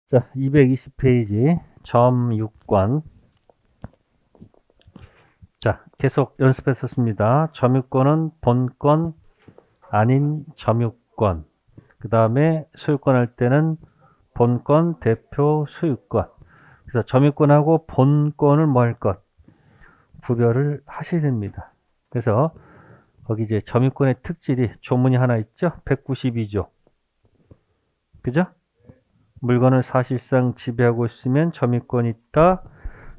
자, 220페이지 점유권. 자, 계속 연습했었습니다. 점유권은 본권 아닌 점유권. 그 다음에 소유권 할 때는 본권, 대표, 소유권. 그래서 점유권하고 본권을 뭐 할 것? 구별을 하셔야 됩니다. 그래서 거기 이제 점유권의 특질이 조문이 하나 있죠? 192조. 그죠? 물건을 사실상 지배하고 있으면 점유권이 있다.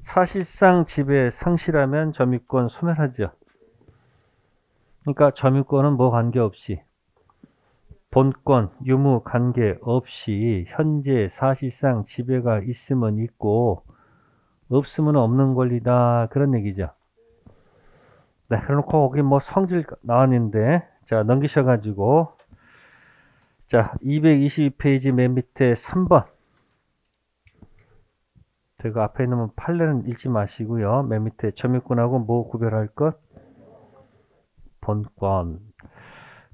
사실상 지배 상실하면 점유권 소멸하죠. 그러니까 점유권은 뭐 관계없이 본권, 유무 관계없이 현재 사실상 지배가 있으면 있고 없으면 없는 권리다. 그런 얘기죠. 네, 그래놓고 거기 뭐 성질 나왔는데 자 넘기셔가지고 자 222페이지 맨 밑에 3번 제가 앞에 있는 판례는 읽지 마시고요. 맨 밑에 점유권하고 뭐 구별할 것? 본권.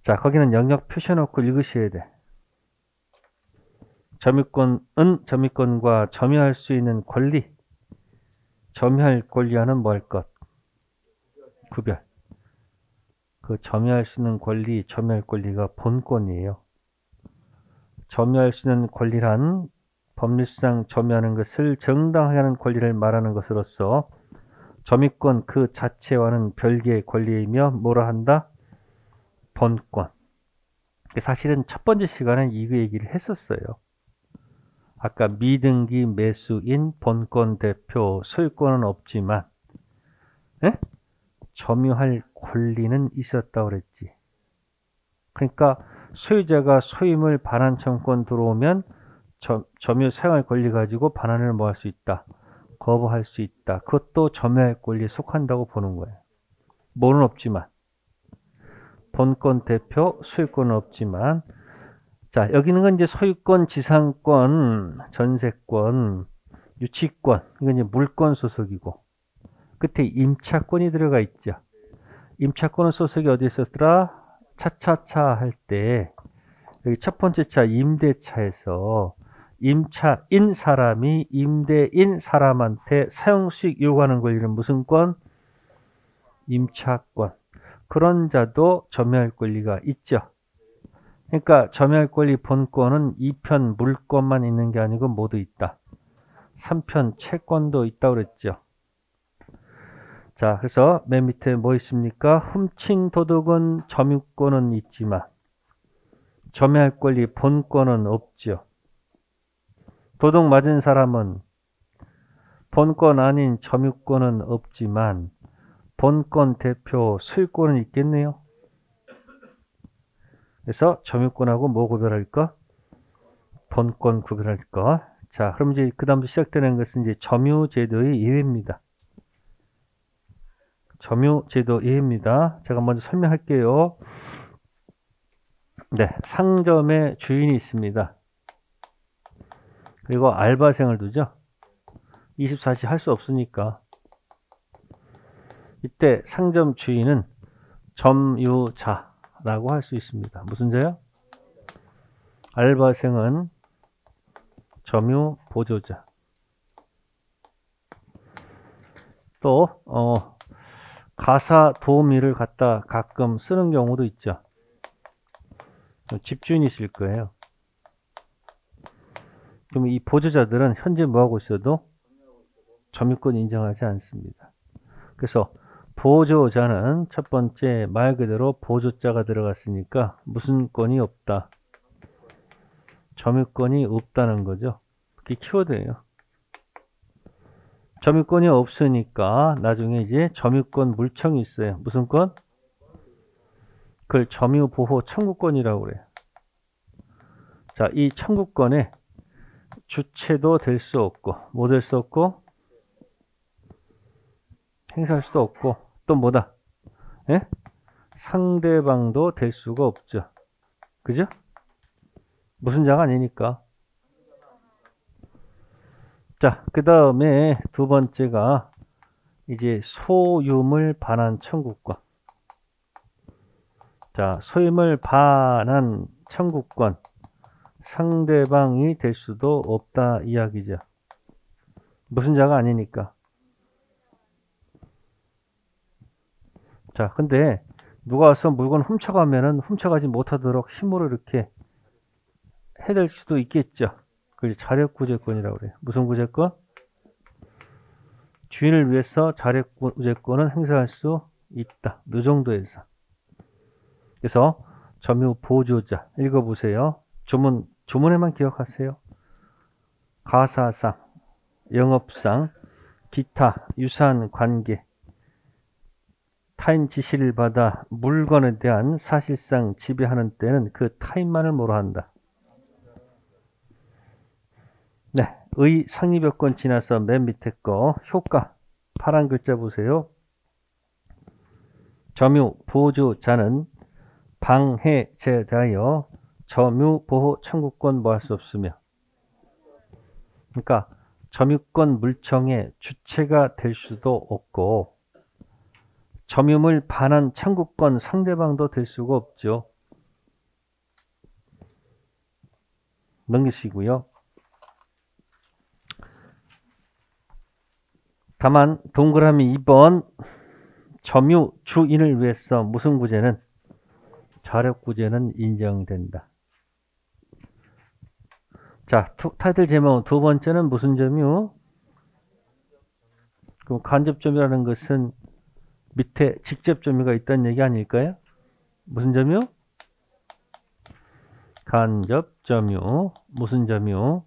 자, 거기는 영역 표시해놓고 읽으셔야 돼. 점유권은 점유권과 점유할 수 있는 권리, 점유할 권리와는 뭐 할 것? 구별. 그 점유할 수 있는 권리, 점유할 권리가 본권이에요. 점유할 수 있는 권리란 법률상 점유하는 것을 정당하게 하는 권리를 말하는 것으로서 점유권 그 자체와는 별개의 권리이며 뭐라 한다? 본권. 사실은 첫 번째 시간에 이거 얘기를 했었어요. 아까 미등기 매수인 본권 대표 소유권은 없지만 점유할 권리는 있었다고 그랬지. 그러니까 소유자가 소유물 반환 청구권 들어오면 점유 사용할 권리 가지고 반환을 뭐 할 수 있다. 거부할 수 있다. 그것도 점유할 권리에 속한다고 보는 거예요. 뭐는 없지만 본권 대표 소유권은 없지만 자 여기는 건 이제 소유권, 지상권, 전세권, 유치권 이건 이제 물권 소속이고 끝에 임차권이 들어가 있죠. 임차권은 소속이 어디에 있었더라? 차차차 할 때 여기 첫 번째 차 임대차에서 임차인 사람이 임대인 사람한테 사용수익 요구하는 권리는 무슨 권? 임차권. 그런 자도 점유할 권리가 있죠. 그러니까 점유할 권리 본권은 2편 물권만 있는 게 아니고 모두 있다. 3편 채권도 있다고 그랬죠. 자, 그래서 맨 밑에 뭐 있습니까? 훔친 도둑은 점유권은 있지만 점유할 권리 본권은 없죠. 도둑 맞은 사람은 본권 아닌 점유권은 없지만 본권 대표 소유권은 있겠네요. 그래서 점유권하고 뭐 구별할까? 본권 구별할까? 자, 그럼 이제 그 다음부터 시작되는 것은 이제 점유제도의 예외입니다. 점유제도 예외입니다. 제가 먼저 설명할게요. 네, 상점에 주인이 있습니다. 그리고 알바생을 두죠. 24시 할 수 없으니까. 이때 상점 주인은 점유자라고 할 수 있습니다. 무슨 자요? 알바생은 점유 보조자. 또 가사 도우미를 갖다 가끔 쓰는 경우도 있죠. 집주인이 있을 거예요. 그럼 이 보조자들은 현재 뭐하고 있어도 점유권 인정하지 않습니다. 그래서 보조자는 첫 번째 말 그대로 보조자가 들어갔으니까 무슨 권이 없다. 점유권이 없다는 거죠. 그게 키워드예요. 점유권이 없으니까 나중에 이제 점유권 물청이 있어요. 무슨 권? 그걸 점유보호 청구권이라고 그래요. 자, 이 청구권에 주체도 될 수 없고 뭐 될 수 없고 행사할 수도 없고 또 뭐다? 예? 상대방도 될 수가 없죠. 그죠? 무슨 자가 아니니까. 자, 그 다음에 두 번째가 이제 소유물 반환 청구권. 자, 소유물 반환 청구권. 상대방이 될 수도 없다 이야기죠. 무슨 자가 아니니까. 자, 근데 누가 와서 물건 훔쳐가면은 훔쳐가지 못하도록 힘으로 이렇게 해댈 수도 있겠죠. 그게 자력구제권이라고 그래요. 무슨 구제권? 주인을 위해서 자력구제권은 행사할 수 있다. 이 정도에서. 그래서 점유 보조자 읽어보세요. 주문에만 기억하세요. 가사상, 영업상, 기타, 유사한 관계, 타인 지시를 받아 물건에 대한 사실상 지배하는 때는 그 타인만을 뭐로 한다. 네, 의 상위몇 지나서 맨 밑에 거 효과 파란 글자 보세요. 점유 보조자는 방해죄에 대하여 점유 보호 청구권 뭐 할 수 없으며, 그러니까 점유권 물청의 주체가 될 수도 없고 점유물 반환 청구권 상대방도 될 수가 없죠. 넘기시고요. 다만 동그라미 2번 점유 주인을 위해서 무슨 구제는 자력구제는 인정된다. 자, 타이틀 제목 두 번째는 무슨 점유? 그럼 간접점유라는 것은 밑에 직접점유가 있다는 얘기 아닐까요? 무슨 점유? 간접점유. 무슨 점유?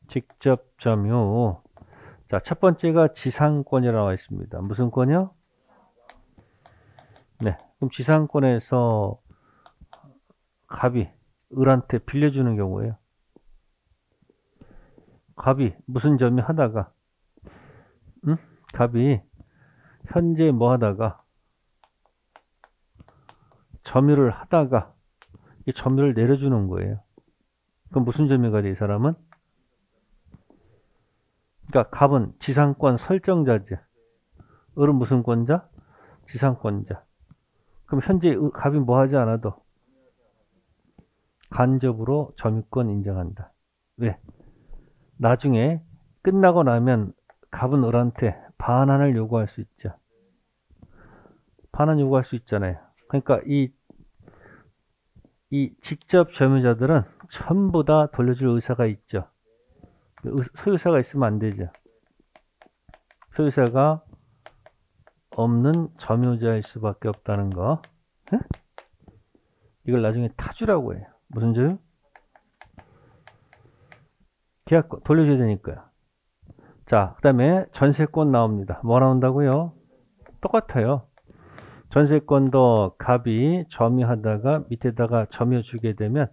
직접점유. 자, 첫 번째가 지상권이라고 나와 있습니다. 무슨 권이요? 네, 그럼 지상권에서 갑이 을한테 빌려주는 경우에요. 갑이 무슨 점유 하다가, 갑이 현재 뭐 하다가, 점유를 하다가, 이 점유를 내려주는 거예요. 그럼 무슨 점유가 돼, 이 사람은? 그러니까 갑은 지상권 설정자지. 을은 무슨 권자? 지상권자. 그럼 현재 갑이 뭐 하지 않아도 간접으로 점유권 인정한다. 왜? 나중에 끝나고 나면 갑은 을한테 반환을 요구할 수 있죠. 반환 요구할 수 있잖아요. 그러니까 이 직접 점유자들은 전부 다 돌려줄 의사가 있죠. 소유사가 있으면 안 되죠. 소유사가 없는 점유자일 수밖에 없다는 거. 네? 이걸 나중에 타주라고 해요. 무슨 점유? 계약권 돌려줘야 되니까요. 자, 그 다음에 전세권 나옵니다. 뭐 나온다고요? 똑같아요. 전세권도 갑이 점유하다가 밑에다가 점유 주게 되면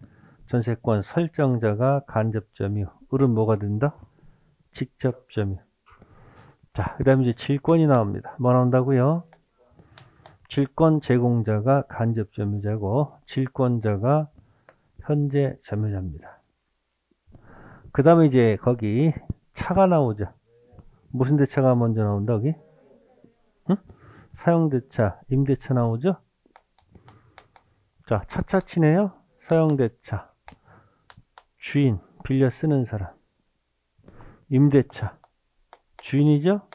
전세권 설정자가 간접점유. 을은 뭐가 된다? 직접점유. 자, 그 다음에 이제 질권이 나옵니다. 뭐 나온다고요? 질권 제공자가 간접점유자고 질권자가 현재 점유자입니다. 그 다음에 이제 거기 차가 나오죠. 무슨 대차가 먼저 나온다, 여기? 응? 사용대차, 임대차 나오죠? 자, 차차 치네요. 사용대차, 주인, 빌려 쓰는 사람. 임대차, 주인이죠?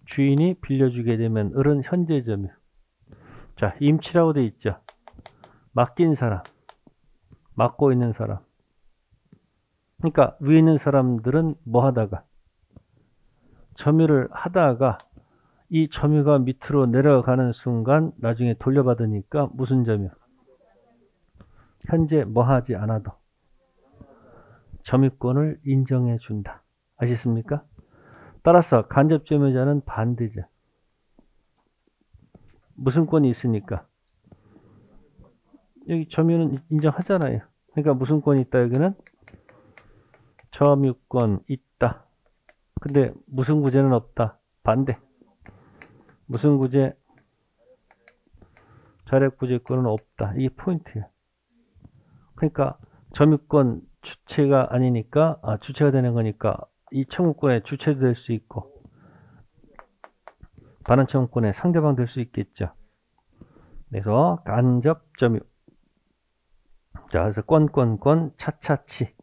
주인이 빌려주게 되면 을은 현재 점유. 자, 임치라고 돼 있죠. 맡긴 사람, 맡고 있는 사람. 그러니까 위에 있는 사람들은 뭐 하다가 점유를 하다가 이 점유가 밑으로 내려가는 순간 나중에 돌려받으니까 무슨 점유? 현재 뭐 하지 않아도 점유권을 인정해 준다. 아시겠습니까? 따라서 간접점유자는 반대죠. 무슨 권이 있으니까? 여기 점유는 인정하잖아요. 그러니까 무슨 권이 있다, 여기는? 점유권 있다. 근데 무슨 구제는 없다. 반대. 무슨 구제? 자력구제권은 없다. 이게 포인트예요. 그러니까 점유권 주체가 아니니까, 주체가 되는 거니까 이 청구권의 주체도 될 수 있고 반환 청구권의 상대방 될 수 있겠죠. 그래서 간접점유. 자, 그래서 권, 차차치.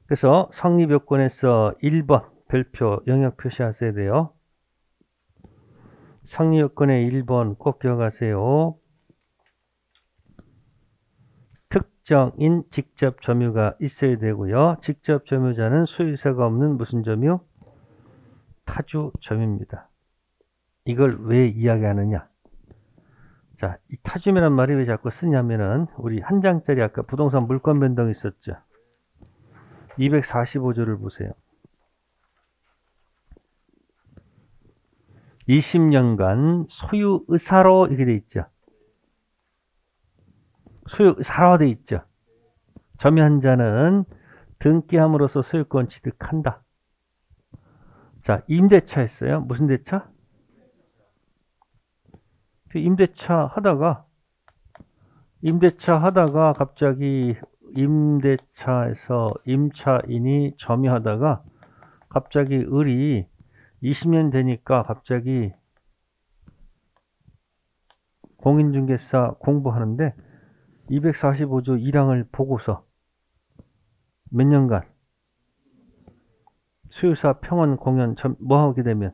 그래서 성립요건에서 1번 별표 영역 표시하셔야 돼요. 성립요건의 1번 꼭 기억하세요. 특정인 직접 점유가 있어야 되고요. 직접 점유자는 소유세가 없는 무슨 점유? 타주 점유입니다. 이걸 왜 이야기하느냐? 자, 이 타주이란 말이 왜 자꾸 쓰냐면은 우리 한 장짜리 아까 부동산 물권 변동 있었죠. 245조를 보세요. 20년간 소유 의사로 이렇게 돼 있죠. 소유 의사로 돼 있죠. 점유한 자는 등기함으로써 소유권 취득한다. 자, 임대차 했어요. 무슨 대차? 임대차 하다가 갑자기 임대차에서 임차인이 점유하다가 갑자기 을이 20년 되니까 갑자기 공인중개사 공부하는데 245조 1항을 보고서 몇 년간 수요사 평원 공연 뭐 하게 되면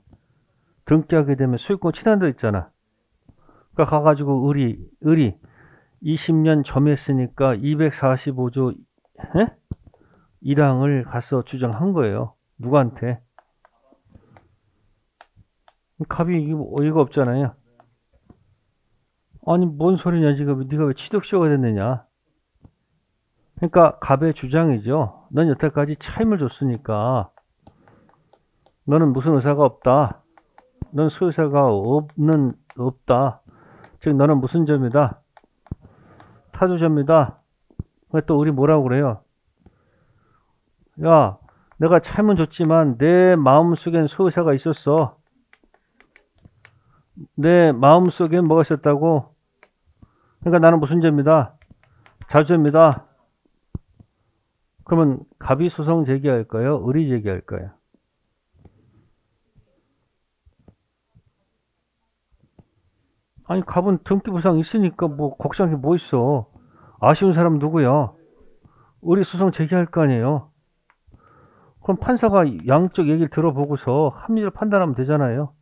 등기하게 되면 소유권 취득한다 있잖아. 그러니까 가가지고 을이 20년 점유했으니까 245조 1항을 가서 주장한 거예요. 누구한테? 갑이 어이가 없잖아요. 아니 뭔 소리냐 지금 네가 왜 취득시효가 됐느냐. 그러니까 갑의 주장이죠. 넌 여태까지 차임을 줬으니까 너는 무슨 의사가 없다. 넌 소유사가 없다. 즉 너는 무슨 점이다? 타주점이다. 또 우리 뭐라고 그래요? 야, 내가 차임은 줬지만 내 마음속엔 소유사가 있었어. 내 마음속엔 뭐가 있었다고? 그러니까 나는 무슨 점이다? 자주점이다. 그러면 갑이 소송 제기할까요? 을이 제기할까요? 아니 갑은 등기부상 있으니까 뭐 걱정한 게 뭐 있어. 아쉬운 사람 누구야? 을이 소송 제기할 거 아니에요. 그럼 판사가 양쪽 얘기를 들어보고서 합리를 판단하면 되잖아요.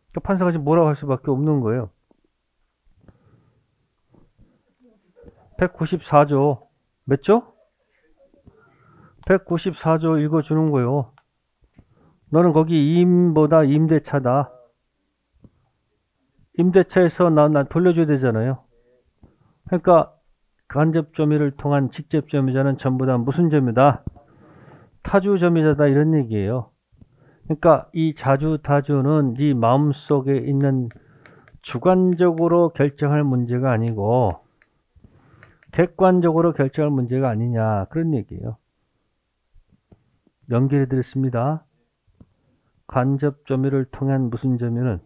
그러니까 판사가 지금 뭐라고 할 수밖에 없는 거예요. 194조 몇 조? 194조 읽어주는 거요. 너는 거기 임보다 임대차다. 임대차에서 나 돌려줘야 되잖아요. 그러니까 간접점유를 통한 직접점유자는 전부 다 무슨 점유다? 타주점유자다 이런 얘기예요. 그러니까 이 자주타주는 네 마음속에 있는 주관적으로 결정할 문제가 아니고 객관적으로 결정할 문제가 아니냐 그런 얘기예요. 연결해 드렸습니다. 간접점유를 통한 무슨 점유는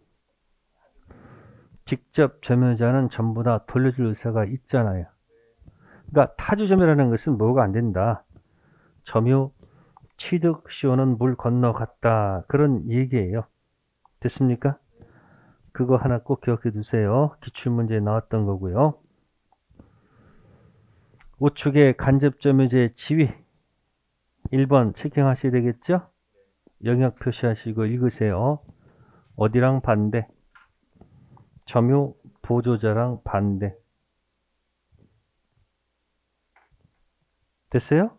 직접 점유자는 전부 다 돌려줄 의사가 있잖아요. 그러니까 타주점유라는 것은 뭐가 안 된다. 점유 취득시효는 물 건너갔다. 그런 얘기예요. 됐습니까? 그거 하나 꼭 기억해 두세요. 기출문제에 나왔던 거고요. 우측의 간접점유제의 지위 1번 체킹하셔야 되겠죠? 영역 표시하시고 읽으세요. 어디랑 반대? 점유 보조자랑 반대. 됐어요?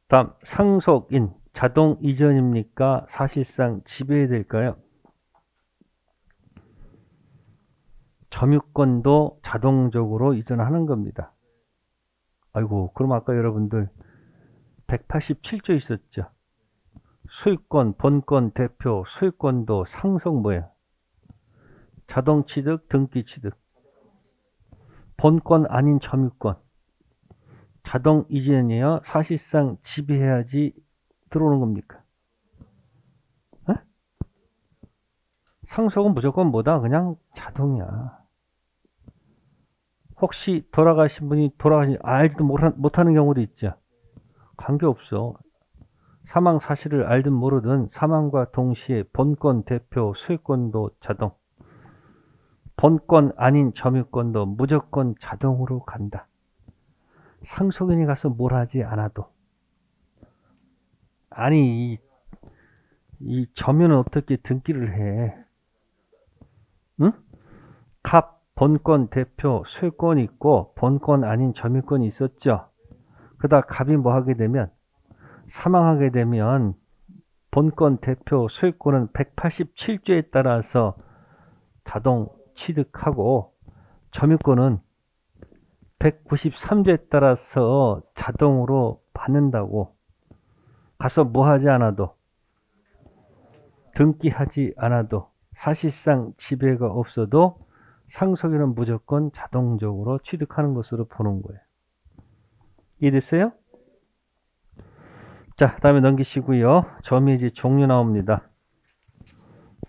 다음 상속인 자동 이전입니까? 사실상 지배해야 될까요? 점유권도 자동적으로 이전하는 겁니다. 아이고 그럼 아까 여러분들 187조 있었죠. 소유권, 본권, 대표, 소유권도 상속 뭐예요? 자동취득, 등기취득. 본권 아닌 점유권. 자동 이전이에요. 사실상 지배해야지 들어오는 겁니까? 에? 상속은 무조건 뭐다? 그냥 자동이야. 혹시 돌아가신 분이 알지도 못하는 경우도 있죠. 관계없어. 사망 사실을 알든 모르든 사망과 동시에 본권, 대표, 소유권도 자동. 본권 아닌 점유권도 무조건 자동으로 간다. 상속인이 가서 뭘 하지 않아도. 아니 이 점유는 어떻게 등기를 해? 응? 갑, 본권, 대표, 소유권이 있고 본권 아닌 점유권이 있었죠. 그러다 갑이 뭐 하게 되면 사망하게 되면 본권, 대표, 소유권은 187조에 따라서 자동 취득하고 점유권은 193조에 따라서 자동으로 받는다고. 가서 뭐 하지 않아도, 등기하지 않아도, 사실상 지배가 없어도 상속인은 무조건 자동적으로 취득하는 것으로 보는 거예요. 이해됐어요? 자, 다음에 넘기시고요. 점유이제 종류 나옵니다.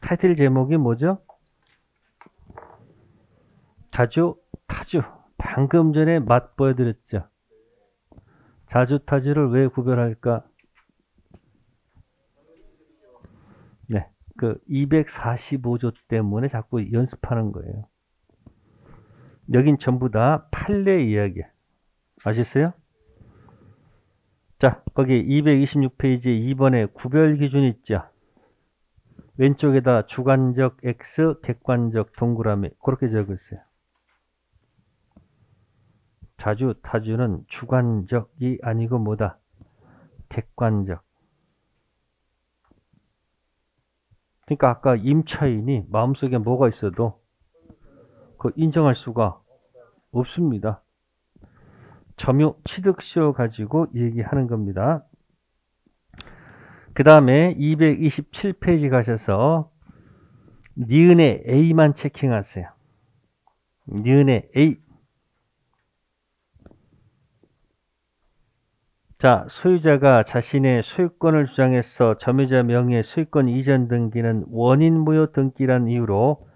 타이틀 제목이 뭐죠? 자주, 타주. 방금 전에 맛 보여드렸죠. 자주, 타주를 왜 구별할까? 네, 그 245조 때문에 자꾸 연습하는 거예요. 여긴 전부 다 판례 이야기야. 아셨어요? 자, 거기 226페이지 2번에 구별 기준 있죠. 왼쪽에다 주관적 X, 객관적 동그라미 그렇게 적었어요. 자주, 타주는 주관적이 아니고 뭐다? 객관적. 그러니까 아까 임차인이 마음속에 뭐가 있어도 그 인정할 수가 없습니다. 점유 취득시효 가지고 얘기하는 겁니다. 그 다음에 227페이지 가셔서 니은의 A만 체킹하세요. 니은의 A. 자, 소유자가 자신의 소유권을 주장해서 점유자 명의의 소유권 이전 등기는 원인 무효 등기란 이유로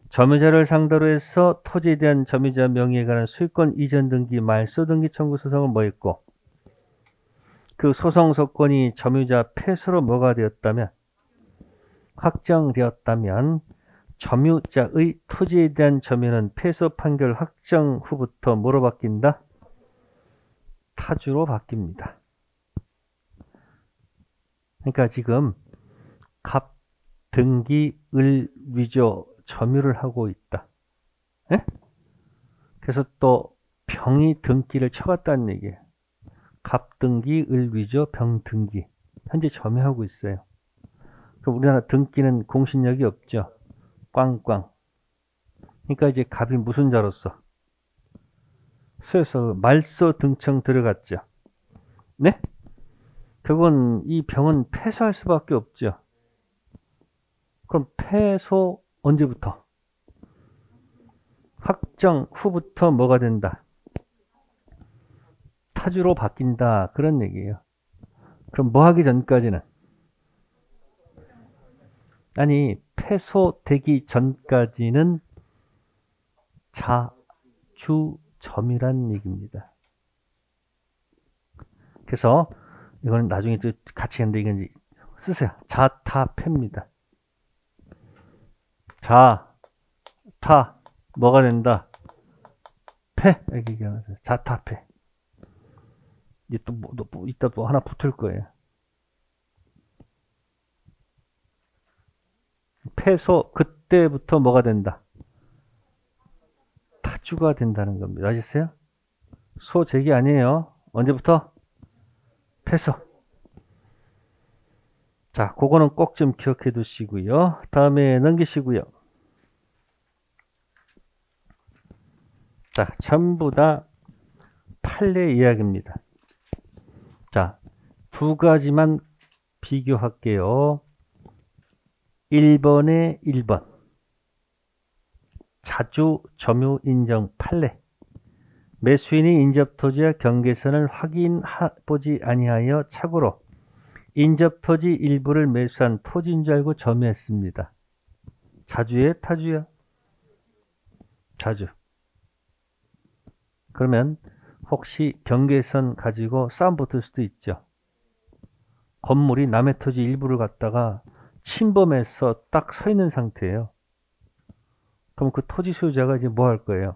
점유자를 상대로 해서 토지에 대한 점유자 명의에 관한 소유권 이전 등기 말소 등기 청구 소송을 뭐 했고, 그 소송 소건이 점유자 패소로 뭐가 되었다면, 확정되었다면 점유자의 토지에 대한 점유는 패소 판결 확정 후부터 뭐로 바뀐다? 타주로 바뀝니다. 그러니까 지금 갑, 등기, 을, 위조, 점유를 하고 있다. 예? 그래서 또 병이 등기를 쳐갔다는 얘기예요. 갑, 등기, 을, 위조, 병, 등기. 현재 점유하고 있어요. 그럼 우리나라 등기는 공신력이 없죠. 꽝꽝. 그러니까 이제 갑이 무슨 자로서? 그래서 말소 등청 들어갔죠. 네? 그건 이 병은 패소할 수밖에 없죠. 그럼 패소 언제부터? 확정 후부터 뭐가 된다? 타주로 바뀐다. 그런 얘기예요. 그럼 뭐 하기 전까지는? 아니, 패소되기 전까지는 자주점이란 얘기입니다. 그래서 이거는 나중에 또 같이 했는데 이건 쓰세요. 자타패입니다. 자타 뭐가 된다? 패 이렇게 얘기하면서 자타패. 이제 또 이따 뭐 하나 붙을 거예요. 패소 그때부터 뭐가 된다? 타주가 된다는 겁니다. 아셨어요? 소재기 아니에요. 언제부터? 패소. 자, 그거는 꼭 좀 기억해 두시고요. 다음에 넘기시고요. 자, 전부 다 판례 이야기입니다. 자, 두 가지만 비교할게요. 1번에 1번. 자주 점유 인정 판례. 매수인이 인접토지와 경계선을 확인해보지 아니하여 착오로 인접토지 일부를 매수한 토지인 줄 알고 점유했습니다. 자주예요? 타주예요? 자주. 그러면 혹시 경계선 가지고 싸움 붙을 수도 있죠. 건물이 남의 토지 일부를 갖다가 침범해서 딱 서 있는 상태예요. 그럼 그 토지 소유자가 이제 뭐 할 거예요?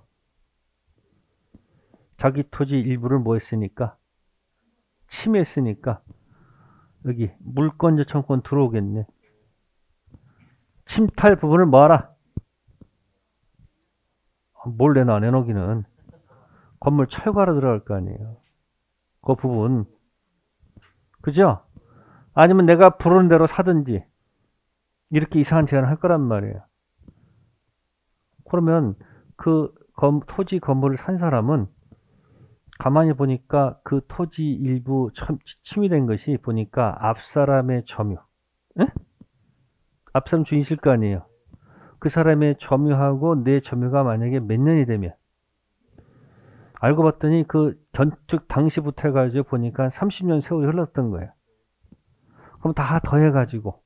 자기 토지 일부를 뭐 했으니까? 침해했으니까 여기 물권자 청구권 들어오겠네. 침탈 부분을 뭐하라? 뭘 내놔, 내놓기는. 건물 철거하러 들어갈 거 아니에요. 그 부분. 그죠? 아니면 내가 부르는 대로 사든지. 이렇게 이상한 제안을 할 거란 말이에요. 그러면 그 토지 건물을 산 사람은 가만히 보니까 그 토지 일부 침해된 것이 보니까 앞사람의 점유. 에? 앞사람 주인이실 거 아니에요. 그 사람의 점유하고 내 점유가 만약에 몇 년이 되면 알고 봤더니 그 건축 당시부터 해가지고 보니까 30년 세월이 흘렀던 거예요. 그럼 다 더해가지고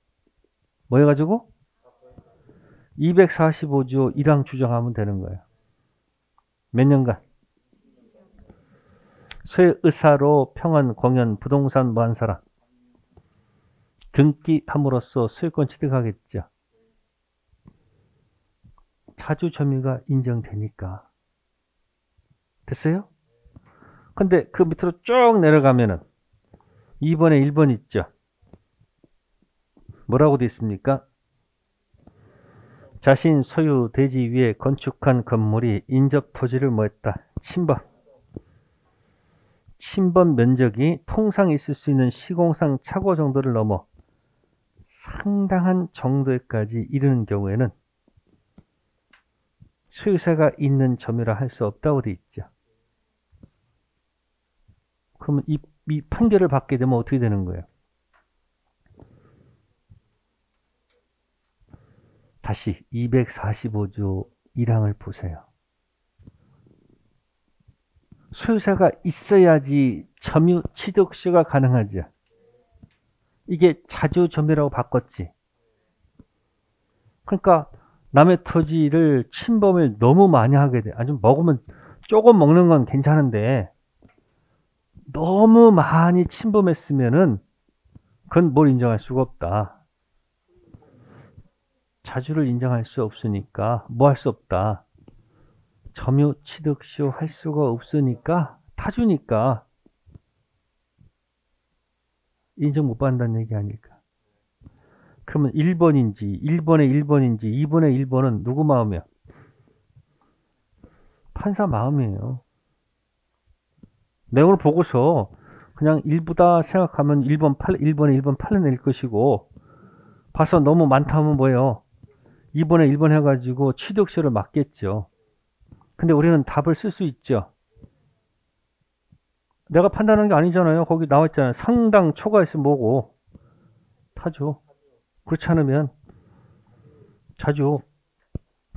뭐 해가지고 245조 1항 추정하면 되는 거예요. 몇 년간? 소유의사로 평원, 공연, 부동산 뭐 한 사람 등기함으로써 소유권 취득하겠죠. 차주 점유가 인정되니까. 됐어요? 근데 그 밑으로 쭉 내려가면은 2번에 1번 있죠. 뭐라고 돼 있습니까? 자신 소유 대지 위에 건축한 건물이 인접 토지를 뭐했다? 침범. 침범 면적이 통상 있을 수 있는 시공상 착오 정도를 넘어 상당한 정도에까지 이르는 경우에는 소유세가 있는 점유라 할 수 없다고 돼 있죠. 그러면 이 판결을 받게 되면 어떻게 되는 거예요? 다시 245조 1항을 보세요. 소유세가 있어야지 점유 취득시효가 가능하죠. 이게 자주점유라고 바꿨지. 그러니까 남의 토지를 침범을 너무 많이 하게 돼. 아주 먹으면 조금 먹는 건 괜찮은데 너무 많이 침범했으면은 그건 뭘 인정할 수가 없다. 자주를 인정할 수 없으니까 뭐 할 수 없다. 점유 취득시효 할 수가 없으니까 타주니까 인정 못 받는다는 얘기 아닐까. 그러면 1번인지 1번에 1번인지 2번에 1번은 누구 마음이야? 판사 마음이에요. 내용을 보고서 그냥 일부다 생각하면 1번에 1번 팔려낼 것이고 봐서 너무 많다 하면 뭐예요? 2번에 1번 해가지고 취득시효를 막겠죠. 근데 우리는 답을 쓸 수 있죠. 내가 판단하는 게 아니잖아요. 거기 나와 있잖아요. 상당 초과했으면 뭐고? 타죠. 그렇지 않으면 자주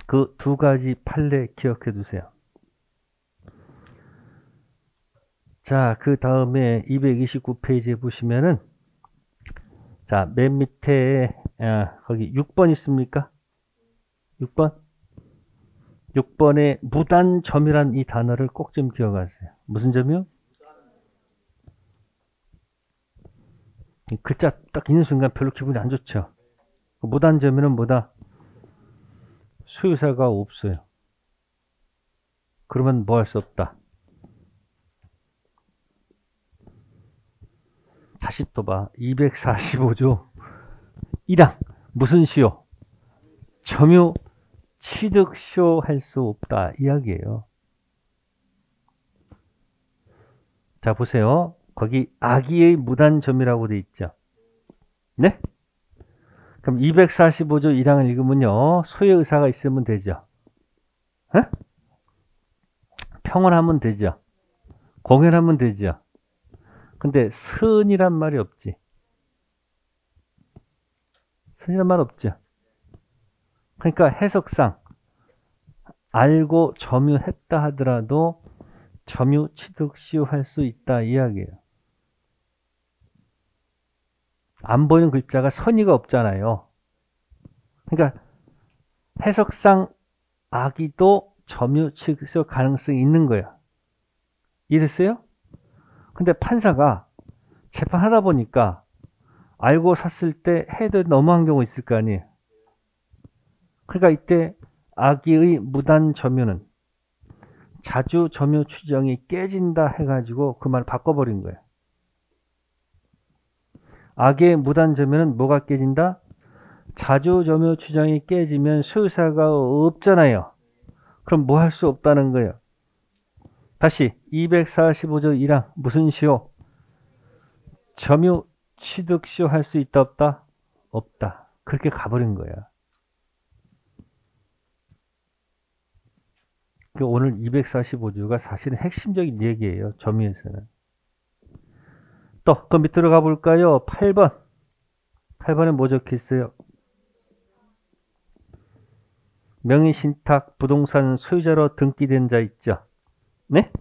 그 두 가지 판례 기억해 두세요. 자, 그 다음에 229페이지에 보시면은 자, 맨 밑에 거기 6번 있습니까? 6번? 6번에 무단점유란 이 단어를 꼭 좀 기억하세요. 무슨 점이요? 글자 딱 있는 순간 별로 기분이 안 좋죠. 무단점유는 뭐다? 소유사가 없어요. 그러면 뭐 할 수 없다. 다시 또 봐. 245조 1항 무슨 시효? 점유 취득시효 할 수 없다 이야기예요. 자 보세요. 거기 악의의 무단점유라고 돼 있죠. 네? 그럼 245조 1항을 읽으면요. 소유의 의사가 있으면 되죠. 에? 평온하면 되죠. 공연하면 되죠. 근데 선이란 말이 없지. 선이란 말 없죠. 그러니까 해석상 알고 점유했다 하더라도 점유 취득시효 할 수 있다 이야기예요. 안 보이는 글자가 선의가 없잖아요. 그러니까 해석상 악의도 점유 취득시효 가능성이 있는 거야. 이랬어요? 근데 판사가 재판하다 보니까 알고 샀을 때 해도 너무한 경우 있을 거 아니에요. 그러니까 이때 악의의 무단 점유는 자주 점유 추정이 깨진다 해가지고 그 말 바꿔버린 거예요. 악의 무단 점유는 뭐가 깨진다? 자주 점유 추정이 깨지면 소유사가 없잖아요. 그럼 뭐 할 수 없다는 거예요. 다시 245조 1항 무슨 시효? 점유 취득 시효 할 수 있다 없다? 없다. 그렇게 가버린 거야. 오늘 245조가 사실은 핵심적인 얘기예요. 점유에서는. 또 그 밑으로 가볼까요? 8번. 8번에 뭐 적혀 있어요? 명의신탁 부동산 소유자로 등기된 자 있죠? 네?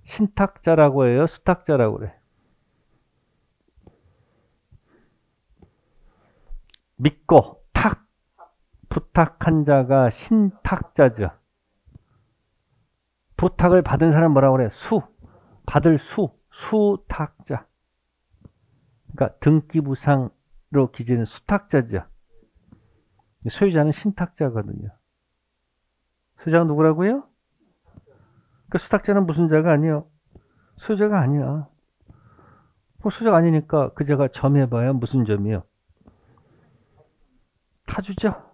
신탁자라고 해요? 수탁자라고 그래? 믿고 탁 부탁한 자가 신탁자죠. 부탁을 받은 사람 뭐라고 그래? 받을 수탁자. 그러니까 등기부상으로 기재는 수탁자죠. 소유자는 신탁자거든요. 소유자가 누구라고요? 그 수탁자는 무슨 자가 아니에요? 소유자가 아니야. 소유자가 아니니까 그 자가 점해봐야 무슨 점이요? 타주죠.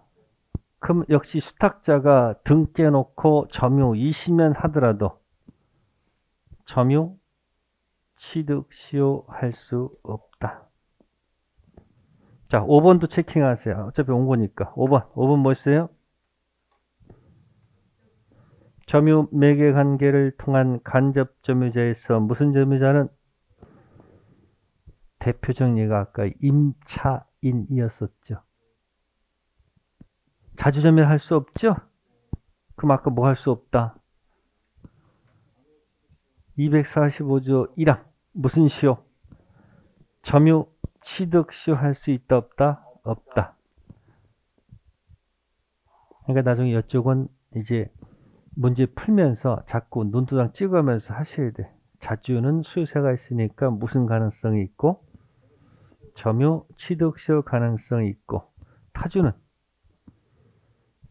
그럼 역시 수탁자가 등기해놓고 점유 이시면 하더라도 점유 취득 시효할 수 없다. 자, 5번도 체킹하세요. 어차피 온 거니까. 5번 뭐 있어요? 점유 매개 관계를 통한 간접 점유자에서 무슨 점유자는 대표적 예가 아까 임차인이었었죠. 자주 점유할 수 없죠? 그럼 아까 뭐 할 수 없다? 245조 1항 무슨 시효? 점유 취득 시효 할 수 있다 없다? 없다. 그러니까 나중에 이쪽은 이제 문제 풀면서 자꾸 눈도장 찍으면서 하셔야 돼. 자주는 소유세가 있으니까 무슨 가능성이 있고 점유 취득 시효 가능성이 있고 타주는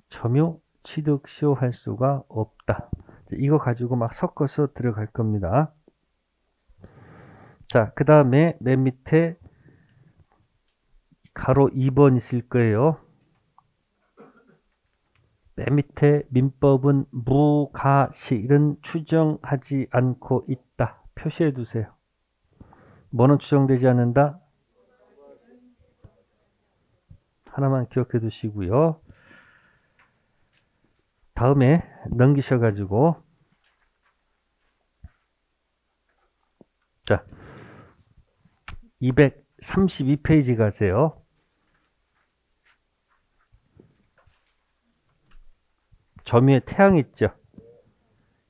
점유 취득 시효 할 수가 없다. 이거 가지고 막 섞어서 들어갈 겁니다. 자, 그 다음에 맨 밑에 가로 2번 있을 거예요. 맨 밑에 민법은 무가실은 추정하지 않고 있다. 표시해 두세요. 뭐는 추정되지 않는다? 하나만 기억해 두시고요. 다음에 넘기셔가지고 자 232페이지 가세요. 점유의 태양 있죠.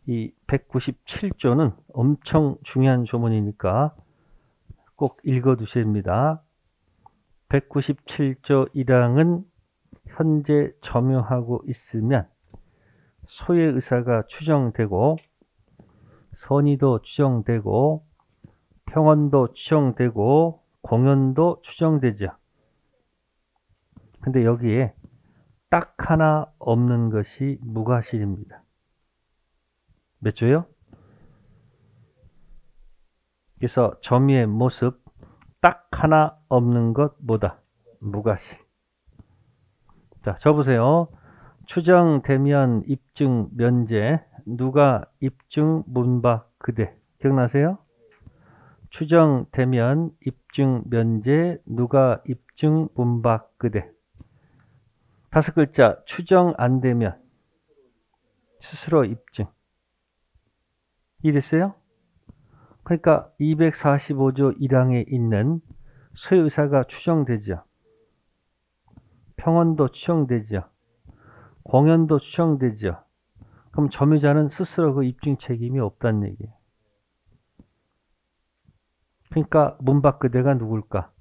이 197조는 엄청 중요한 조문이니까 꼭 읽어두셔야 합니다. 197조 1항은 현재 점유하고 있으면 소유의 의사가 추정되고 선의도 추정되고 평언도 추정되고 공연도 추정되죠. 근데 여기에 딱 하나 없는 것이 무과실입니다. 몇 조요? 그래서 점유의 모습 딱 하나 없는 것 뭐다? 무과실. 자, 적어보세요. 추정되면 입증 면제. 누가 입증 문박 그대. 기억나세요? 추정되면 입증 면제. 누가 입증 문박 그대. 다섯 글자. 추정 안 되면 스스로 입증. 이랬어요? 그러니까 245조 1항에 있는 소유의사가 추정되죠. 평언도 추정되죠. 공연도 추정되죠. 그럼 점유자는 스스로 그 입증 책임이 없다는 얘기예요. 그러니까 문박 그대가 누굴까?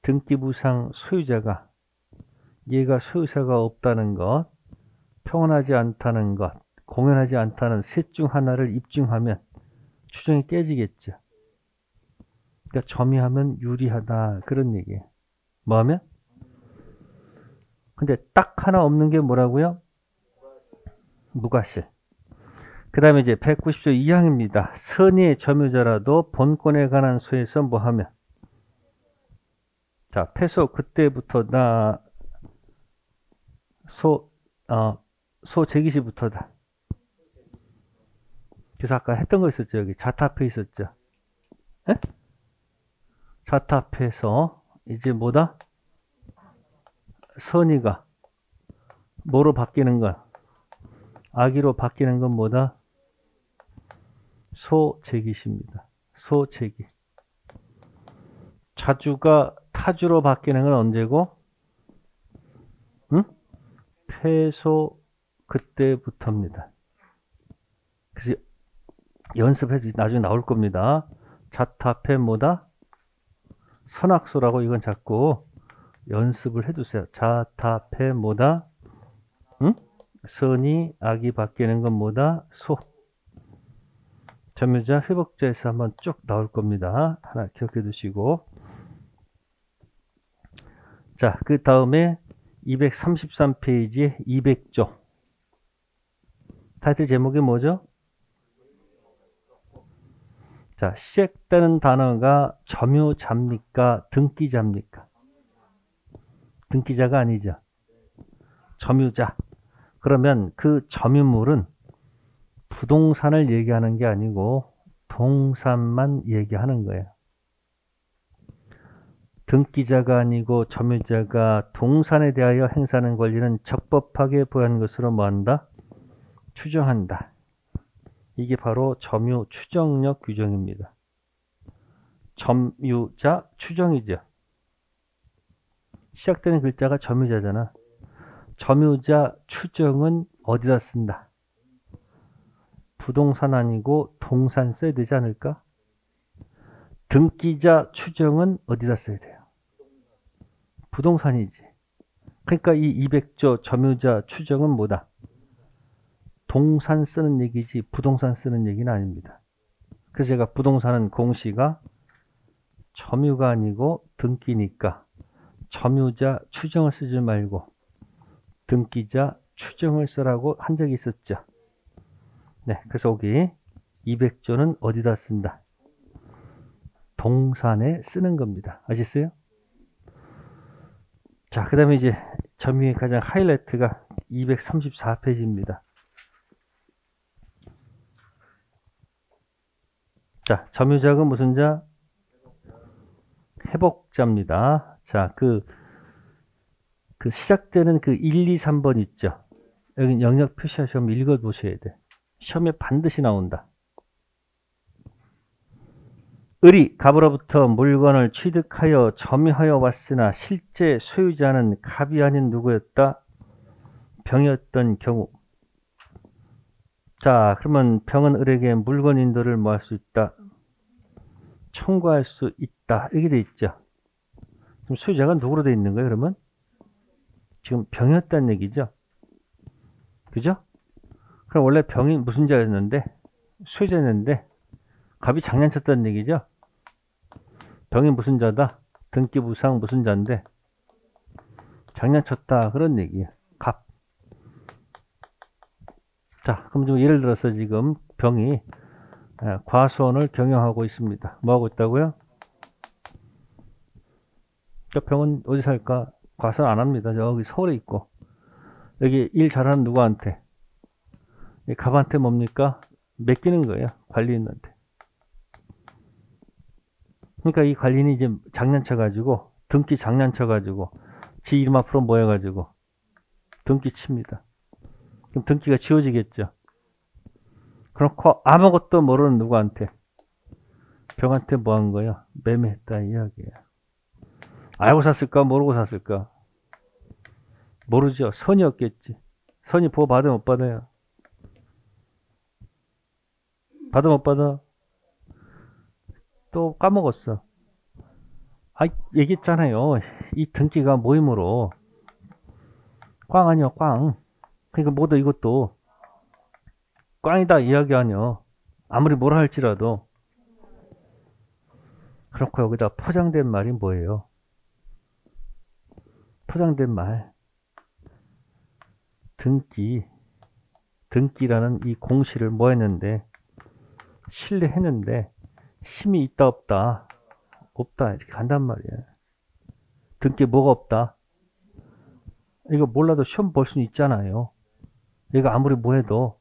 등기부상 소유자가 얘가 소유사가 없다는 것, 평언하지 않다는 것, 공연하지 않다는 셋 중 하나를 입증하면 추정이 깨지겠죠. 그러니까 점유하면 유리하다 그런 얘기예요. 뭐하면? 근데 딱 하나 없는 게 뭐라고요? 무과실. 그 다음에 이제 190조 2항입니다. 선의의 점유자라도 본권에 관한 소에서 뭐 하면. 자, 패소 그때부터 소 제기시부터다. 그래서 아까 했던 거 있었죠. 여기 자타패 있었죠. 에? 자타패에서 이제 뭐다? 선의가 뭐로 바뀌는 건? 악의로 바뀌는 건 뭐다? 소제기시입니다. 소제기. 자주가 타주로 바뀌는 건 언제고? 응? 패소 그때부터입니다. 그래서 연습해서 나중에 나올 겁니다. 자타패 뭐다? 선악소라고 이건 자꾸 연습을 해두세요. 자타패 뭐다? 응? 선이 악이 바뀌는 건 뭐다? 소. 점유자 회복자에서 한번 쭉 나올 겁니다. 하나 기억해 두시고. 자, 그 다음에 233페이지 200조. 타이틀 제목이 뭐죠? 자, 시작되는 단어가 점유자입니까? 등기자입니까? 등기자가 아니죠. 점유자. 그러면 그 점유물은 부동산을 얘기하는 게 아니고 동산만 얘기하는 거예요. 등기자가 아니고 점유자가 동산에 대하여 행사하는 권리는 적법하게 보유한 것으로 뭐한다? 추정한다. 이게 바로 점유 추정력 규정입니다. 점유자 추정이죠. 시작되는 글자가 점유자잖아. 점유자 추정은 어디다 쓴다? 부동산 아니고 동산 써야 되지 않을까? 등기자 추정은 어디다 써야 돼요? 부동산이지. 그러니까 이 200조 점유자 추정은 뭐다? 동산 쓰는 얘기지 부동산 쓰는 얘기는 아닙니다. 그래서 제가 부동산은 공시가 점유가 아니고 등기니까 점유자 추정을 쓰지 말고 등기자 추정을 쓰라고 한 적이 있었죠. 네, 그래서 여기 200조는 어디다 쓴다? 동산에 쓰는 겁니다. 아시겠어요? 자, 그 다음에 이제 점유의 가장 하이라이트가 234페이지입니다. 자, 점유자가 무슨 자? 회복자입니다. 자, 그 시작되는 그 1, 2, 3번 있죠? 여기 영역 표시하시면 읽어보셔야 돼. 시험에 반드시 나온다. 을이 갑으로부터 물건을 취득하여 점유하여 왔으나 실제 소유자는 갑이 아닌 누구였다? 병이었던 경우. 자, 그러면 병은 을에게 물건 인도를 뭐 할 수 있다? 청구할 수 있다. 이렇게 돼 있죠. 그럼 소유자가 누구로 돼 있는 거예요, 그러면? 지금 병이었다는 얘기죠. 그죠? 그럼 원래 병이 무슨 자였는데? 소유자였는데, 갑이 장난쳤다는 얘기죠. 병이 무슨 자다? 등기부상 무슨 자인데? 장난쳤다. 그런 얘기예요. 갑. 자, 그럼 좀 예를 들어서 지금 병이 과수원을 경영하고 있습니다. 뭐 하고 있다고요? 저 병은 어디 살까? 과수원 안 합니다. 여기 서울에 있고. 여기 일 잘하는 누구한테? 갑한테 뭡니까? 맡기는 거예요. 관리인한테. 그러니까 이 관리인이 이제 장난쳐가지고, 등기 장난쳐가지고, 지 이름 앞으로 모여가지고, 등기 칩니다. 그럼 등기가 지워지겠죠. 그렇고, 아무것도 모르는 누구한테? 병한테 뭐 한 거예요? 매매했다, 이야기예요. 알고 샀을까? 모르고 샀을까? 모르죠. 선이 없겠지. 선이 보호 받아, 못 받아요? 받아, 못 받아? 또 까먹었어. 아, 얘기했잖아요. 이 등기가 모임으로 꽝 아니야, 꽝. 그러니까 뭐다 이것도 꽝이다 이야기 아니야. 아무리 뭐라 할지라도. 그렇고 여기다 포장된 말이 뭐예요? 포장된 말. 등기. 등기라는 이 공시를 뭐 했는데, 신뢰했는데, 힘이 있다, 없다? 없다. 이렇게 간단 말이야. 등기에 뭐가 없다? 이거 몰라도 시험 볼 수는 있잖아요. 얘가 아무리 뭐 해도.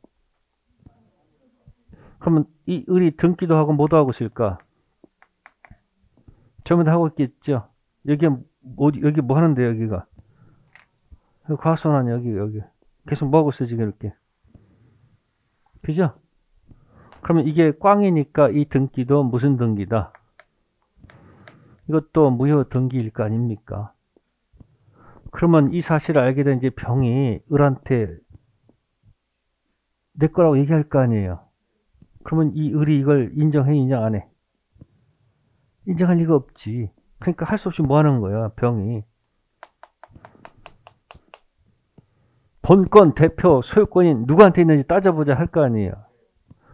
그러면 이 을이 등기도 하고 뭐도 하고 있을까? 전부 다 하고 있겠죠. 여기 뭐 하는데, 여기가? 과소는 여기. 계속 뭐 하고 있어, 지금 이렇게. 그죠? 그러면 이게 꽝이니까 이 등기도 무슨 등기다? 이것도 무효 등기일 거 아닙니까? 그러면 이 사실을 알게 된 이제 병이 을한테 내 거라고 얘기할 거 아니에요. 그러면 이 을이 이걸 인정해, 인정 안 해? 인정할 리가 없지. 그러니까 할 수 없이 뭐 하는 거야, 병이. 본권, 대표, 소유권이 누구한테 있는지 따져보자 할 거 아니에요.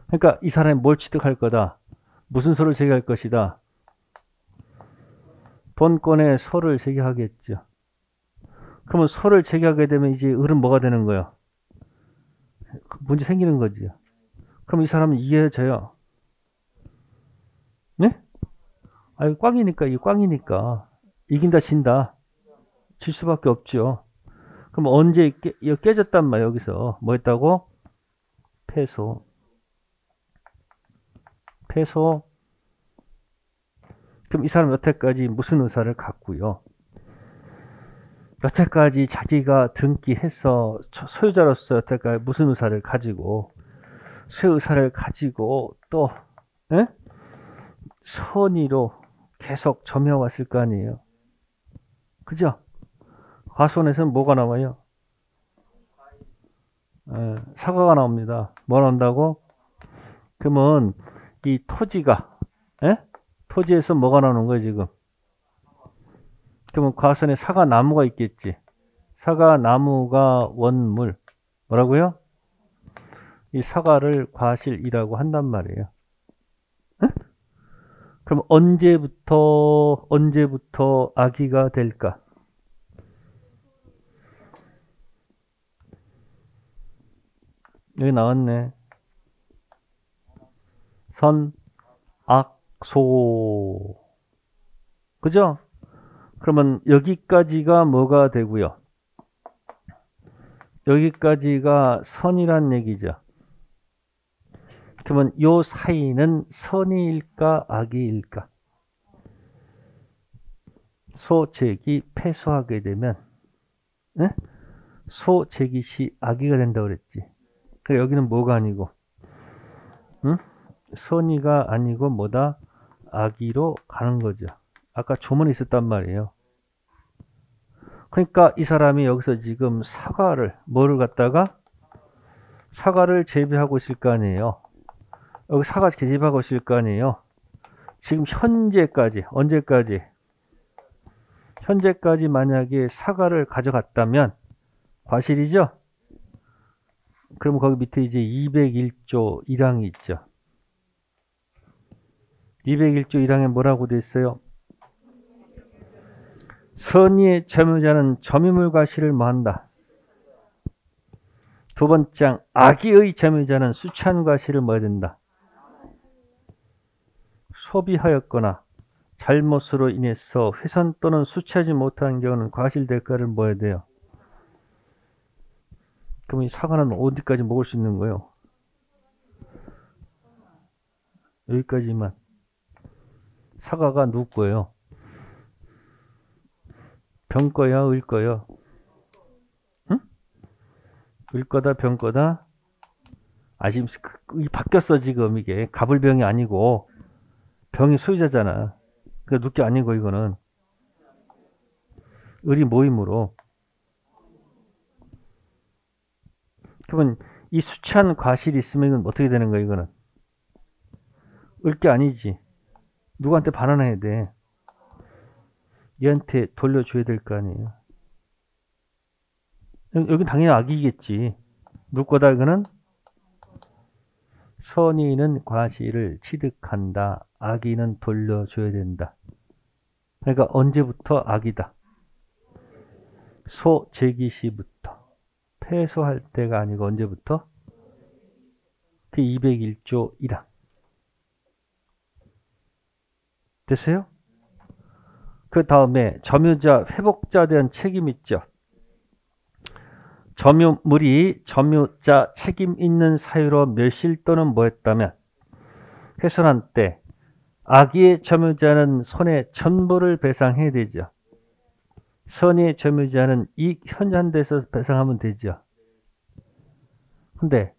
그러니까 이 사람이 뭘 취득할 거다. 무슨 소를 제기할 것이다. 본권에 소를 제기하겠죠. 그러면 소를 제기하게 되면 이제 을은 뭐가 되는 거야? 문제 생기는 거지. 그럼 이 사람은 이해져요. 네? 아, 이거 꽝이니까, 이거 꽝이니까. 이긴다, 진다. 질 수밖에 없죠. 그럼 언제 이거 깨졌단 말이야, 여기서. 뭐 했다고? 패소. 그럼 이 사람 여태까지 무슨 의사를 갖고요? 여태까지 자기가 등기해서 소유자로서 여태까지 무슨 의사를 가지고 소유 의사를 가지고 또 선의로 계속 점해왔을 거 아니에요. 그죠? 과손에서는 뭐가 나와요? 사과가 나옵니다. 뭐 나온다고? 그러면 이 토지가 토지에서 뭐가 나오는 거예요 지금? 그러면 과선에 사과 나무가 있겠지. 사과 나무가 원물. 뭐라고요? 이 사과를 과실이라고 한단 말이에요. 그럼 언제부터 악의가 될까? 여기 나왔네. 선, 악, 소. 그죠? 그러면 여기까지가 뭐가 되고요? 여기까지가 선이란 얘기죠. 그러면 요 사이는 선이일까 악의일까? 소제기 패소하게 되면 소제기 시 악의가 된다고 그랬지. 그래 여기는 뭐가 아니고 선의가 아니고 뭐다? 악의로 가는 거죠. 아까 조문에 있었단 말이에요. 그러니까 이 사람이 여기서 지금 뭐를 갖다가 사과를 재배하고 있을 거 아니에요. 여기 사과 재배하고 있을 거 아니에요. 지금 현재까지 언제까지? 현재까지 만약에 사과를 가져갔다면 과실이죠? 그럼 거기 밑에 이제 201조 1항이 있죠. 201조 1항에 뭐라고 돼 있어요? 선의의 점유자는 점유물 과실을 뭐한다? 두 번째, 악의의 점유자는 수취한 과실을 뭐 해야 된다? 소비하였거나 잘못으로 인해서 훼손 또는 수취하지 못한 경우는 과실 대가를 뭐 해야 돼요? 그럼 이 사과는 어디까지 먹을 수 있는 거예요? 여기까지만. 사과가 누구 거예요? 병 거야, 을 거야? 응? 을 거다, 병 거다? 지금 바뀌었어, 지금 이게. 갑을병이 아니고, 병이 소유자잖아. 그러니까 누게 아니고, 이거는. 을이 모임으로. 그러면 이 수취한 과실이 있으면 이건 어떻게 되는 거야, 이거는? 을 게 아니지. 누구한테 반환해야 돼. 얘한테 돌려줘야 될 거 아니에요. 여긴 당연히 악이겠지. 누구 거다 이거는? 선의는 과실을 취득한다. 악의는 돌려줘야 된다. 그러니까 언제부터 악이다? 소제기시부터. 패소할 때가 아니고 언제부터? 그 201조 1항. 됐어요? 그 다음에 점유자, 회복자에 대한 책임 있죠. 점유물이 점유자 책임 있는 사유로 멸실 또는 뭐했다면 훼손한 때 악의의 점유자는 손해 전부를 배상해야 되죠. 선의의 점유자는 이익 현저한데서 배상하면 되죠. 근데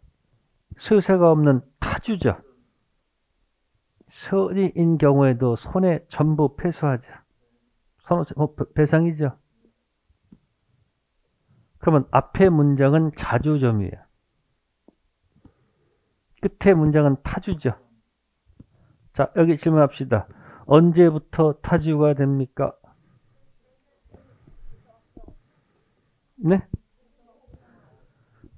소유세가 없는 타주죠. 선의인 경우에도 손해 전부 패소하죠. 배상이죠. 그러면 앞의 문장은 자주점유예요. 끝의 문장은 타주죠. 자, 여기 질문합시다. 언제부터 타주가 됩니까? 네?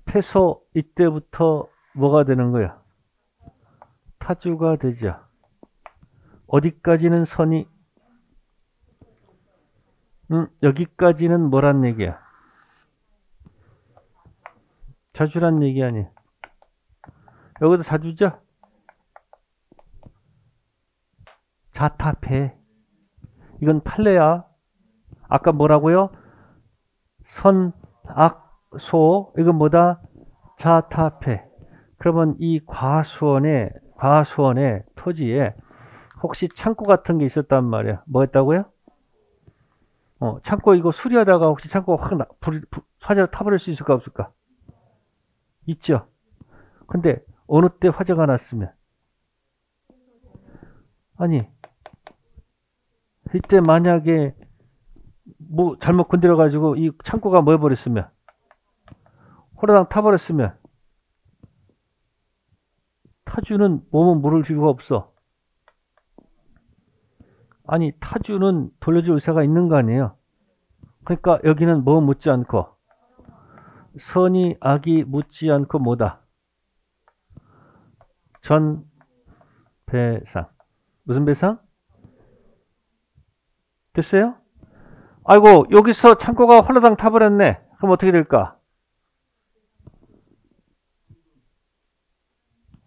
패소 이때부터 뭐가 되는 거야? 타주가 되죠. 어디까지는 선이? 여기까지는 뭐란 얘기야? 자주란 얘기 아니야. 여기도 자주죠? 자타패. 이건 판례야. 아까 뭐라고요? 선, 악, 소. 이건 뭐다? 자타패. 그러면 이 과수원의 토지에 혹시 창고 같은 게 있었단 말이야. 뭐 했다고요? 창고 이거 수리하다가 혹시 창고가 확 화재로 타버릴 수 있을까 없을까? 있죠. 근데 어느 때 화재가 났으면? 아니, 이때 만약에 뭐 잘못 건드려 가지고 이 창고가 뭐 해버렸으면? 호라당 타버렸으면 타주는 몸은 물을 필요가 없어. 아니, 타주는 돌려줄 의사가 있는 거 아니에요? 그러니까 여기는 뭐 묻지 않고 선이 악이 묻지 않고 뭐다? 전 배상. 무슨 배상? 됐어요? 아이고, 여기서 창고가 홀라당 타버렸네. 그럼 어떻게 될까?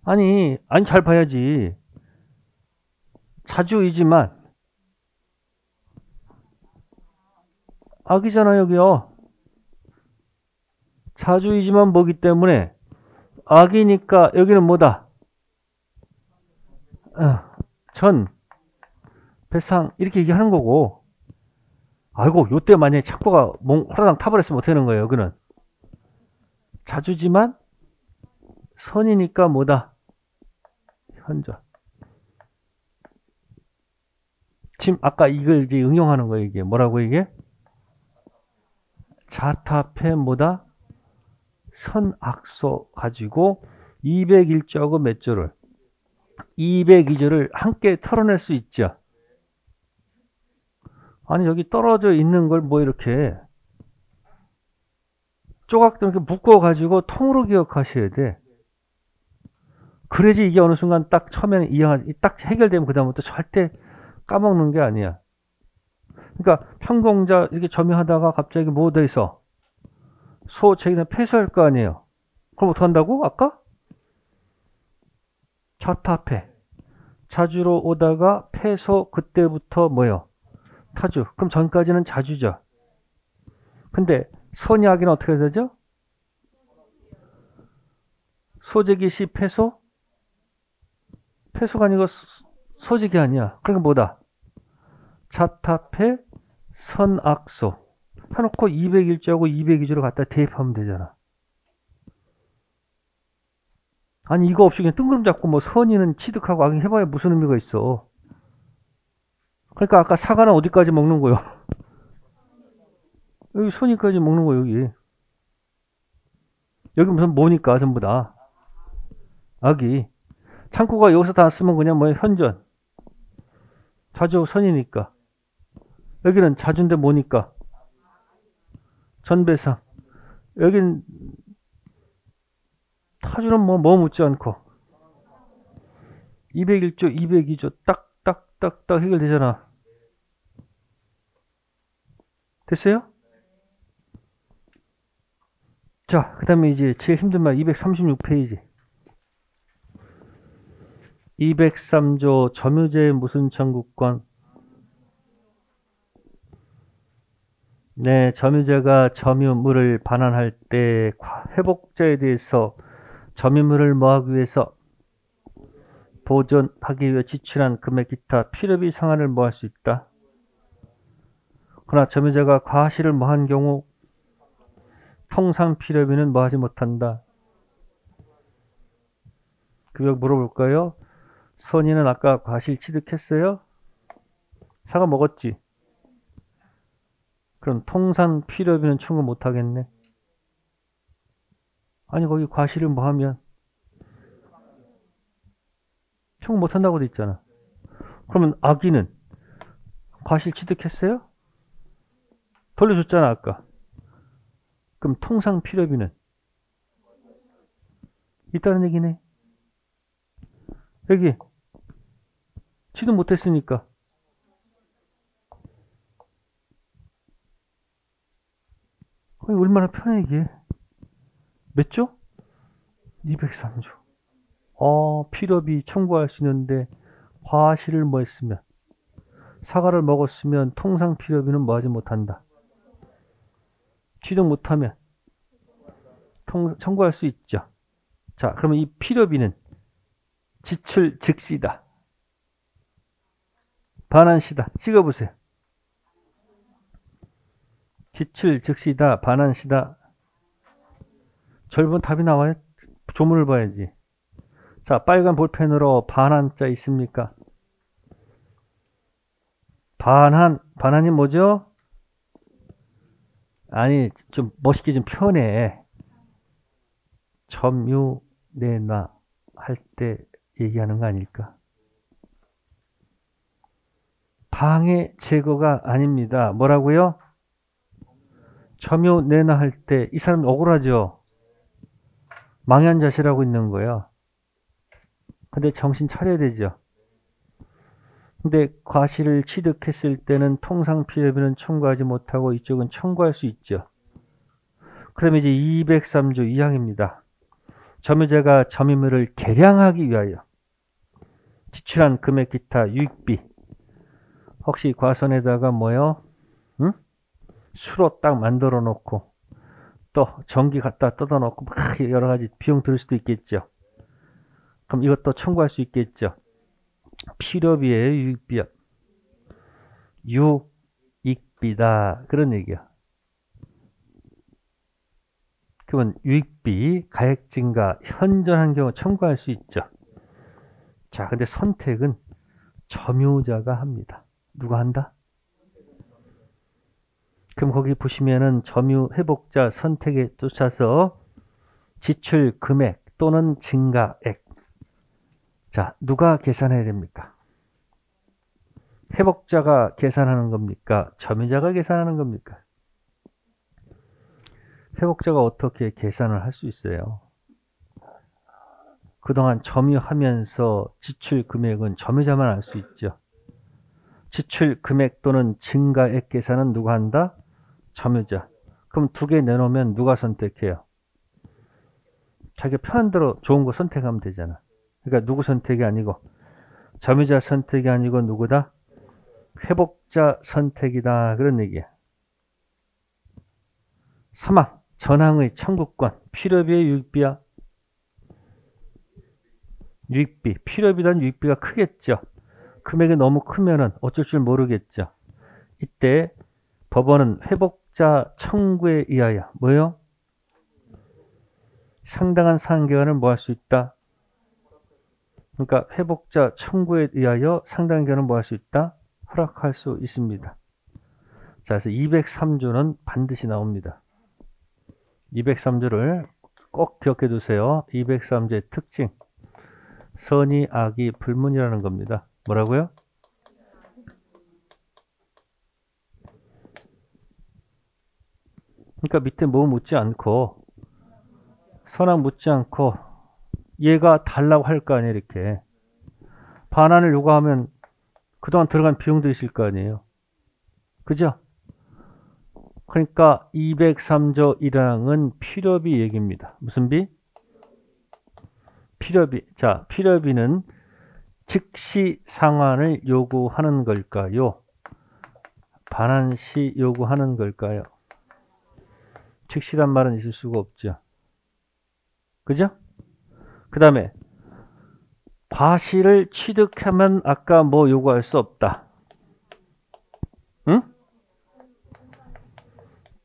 아니 잘 봐야지. 자주이지만 악이잖아 여기요. 자주이지만 뭐기 때문에 악이니까 여기는 뭐다? 전 배상 이렇게 얘기하는 거고. 아이고 요때 만약에 창고가 호라당 타버렸으면 어떻게 하는 거예요? 여기는 자주지만 선이니까 뭐다? 현저. 지금 아까 이걸 이제 응용하는 거예요. 이게 뭐라고 이게? 자타패 뭐다? 선악소 가지고 201조하고 몇 조를? 202조를 함께 털어낼 수 있죠. 아니 여기 떨어져 있는 걸 뭐 이렇게 조각들 이렇게 묶어 가지고 통으로 기억하셔야 돼. 그래야지 이게 어느 순간 딱 처음에는 딱 해결되면 그 다음부터 절대 까먹는 게 아니야. 그러니까 평공자 이렇게 점유하다가 갑자기 뭐 돼 있어? 소책이나 폐소할 거 아니에요. 그럼 어떻게 한다고? 아까? 자타패. 자주로 오다가 폐소 그때부터 뭐요? 타주. 그럼 전까지는 자주죠. 근데 선약이는 어떻게 되죠? 소재기 시 폐소? 폐소가 아니고 소재기 아니야. 그러니까 뭐다? 자타패 선악소. 해놓고 201조하고 202조를 갖다 대입하면 되잖아. 아니 이거 없이 그냥 뜬구름 잡고 뭐 선의는 취득하고 악의 해봐야 무슨 의미가 있어. 그러니까 아까 사과는 어디까지 먹는 거요? 여기 선의까지 먹는 거 여기. 여기 무슨 뭐니까 전부 다. 악이. 창고가 여기서 다 쓰면 그냥 뭐 현전. 자주 선이니까. 여기는 자주인데 뭐니까? 전배상. 여긴 타주는 뭐 묻지 않고 201조 202조 딱딱딱딱 해결되잖아. 됐어요? 자, 그 다음에 이제 제일 힘든 말 236페이지. 203조 점유제의 무슨 청구권? 네, 점유자가 점유물을 반환할 때 회복자에 대해서 점유물을 뭐하기 위해서 보존하기 위해 지출한 금액 기타 필요비 상환을 뭐할 수 있다. 그러나 점유자가 과실을 뭐한 경우 통상 필요비는 뭐하지 못한다. 그거 물어볼까요? 선이는 아까 과실 취득했어요? 사과 먹었지? 그럼 통상 필요비는 청구 못하겠네. 아니 거기 과실을 뭐하면 청구 못한다고 돼 있잖아. 그러면 아기는 과실 취득했어요? 돌려줬잖아 아까. 그럼 통상 필요비는 있다는 얘기네. 여기 취득 못했으니까 얼마나 편해 이게. 몇 조? 203조. 필요비 청구할 수 있는데 과실을 뭐 했으면 사과를 먹었으면 통상 필요비는 뭐 하지 못한다. 취득 못하면 청구할 수 있죠. 자, 그러면 이 필요비는 지출 즉시다. 반환시다. 찍어보세요. 지출 즉시다. 반환시다. 절본 답이 나와요? 조문을 봐야지. 자, 빨간 볼펜으로 반환자 있습니까? 반환이 뭐죠? 아니, 좀 멋있게 좀 표현해. 점유, 내놔 할 때 얘기하는 거 아닐까? 방해 제거가 아닙니다. 뭐라고요? 점유, 내놔 할 때 이 사람 억울하죠? 망연자실하고 있는 거야. 근데 정신 차려야 되죠. 근데 과실을 취득했을 때는 통상 필요비는 청구하지 못하고 이쪽은 청구할 수 있죠. 그러면 이제 203조 2항입니다. 점유자가 점유물을 개량하기 위하여 지출한 금액 기타 유익비. 혹시 과선에다가 뭐요? 응? 수로 딱 만들어 놓고 또 전기 갖다 뜯어 놓고 막 여러 가지 비용 들 수도 있겠죠. 그럼 이것도 청구할 수 있겠죠. 필요비의 유익비야. 유익비다. 그런 얘기야. 그러면 유익비, 가액 증가, 현존한 경우 청구할 수 있죠. 자, 근데 선택은 점유자가 합니다. 누가 한다? 그럼 거기 보시면은 점유 회복자 선택에 쫓아서 지출 금액 또는 증가액. 자, 누가 계산해야 됩니까? 회복자가 계산하는 겁니까? 점유자가 계산하는 겁니까? 회복자가 어떻게 계산을 할 수 있어요? 그동안 점유하면서 지출 금액은 점유자만 알 수 있죠. 지출 금액 또는 증가액 계산은 누가 한다? 점유자. 그럼 두 개 내놓으면 누가 선택해요? 자기가 편한 대로 좋은 거 선택하면 되잖아. 그러니까 누구 선택이 아니고 점유자 선택이 아니고 누구다? 회복자 선택이다. 그런 얘기야. 3항 전항의 청구권. 필요비의 유익비야. 유익비. 필요비단 유익비가 크겠죠. 금액이 너무 크면은 어쩔 줄 모르겠죠. 이때 법원은 회복자 청구에 의하여 뭐요? 상당한 상한기간을 뭐 할 수 있다? 그러니까 회복자 청구에 의하여 상당한 기간을 뭐 할 수 있다? 허락할 수 있습니다. 자, 그래서 203조는 반드시 나옵니다. 203조를 꼭 기억해 두세요. 203조의 특징. 선의, 악의, 불문이라는 겁니다. 뭐라고요? 그러니까 밑에 뭐 묻지 않고 선악 묻지 않고 얘가 달라고 할 거 아니에요. 이렇게 반환을 요구하면 그동안 들어간 비용도 있을 거 아니에요. 그죠? 그러니까 203조 1항은 필요비 얘기입니다. 무슨 비? 필요비. 자, 필요비는 즉시 상환을 요구하는 걸까요? 반환시 요구하는 걸까요? 즉시란 말은 있을 수가 없죠. 그죠? 그 다음에 과실을 취득하면 아까 뭐 요구할 수 없다. 응?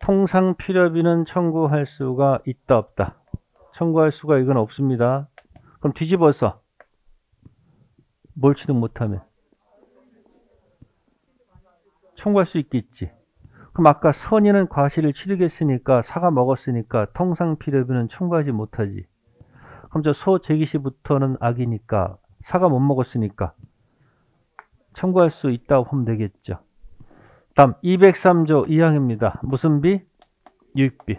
통상 필요비는 청구할 수가 있다 없다. 청구할 수가 이건 없습니다. 그럼 뒤집어서 뭘 취득 못하면 청구할 수 있겠지. 그럼 아까 선의는 과실을 취득했으니까 사가 먹었으니까 통상 필요비는 청구하지 못하지. 그럼 저 소재기시부터는 악이니까 사가 못 먹었으니까 청구할 수 있다고 하면 되겠죠. 다음 203조 2항입니다. 무슨 비? 유익비.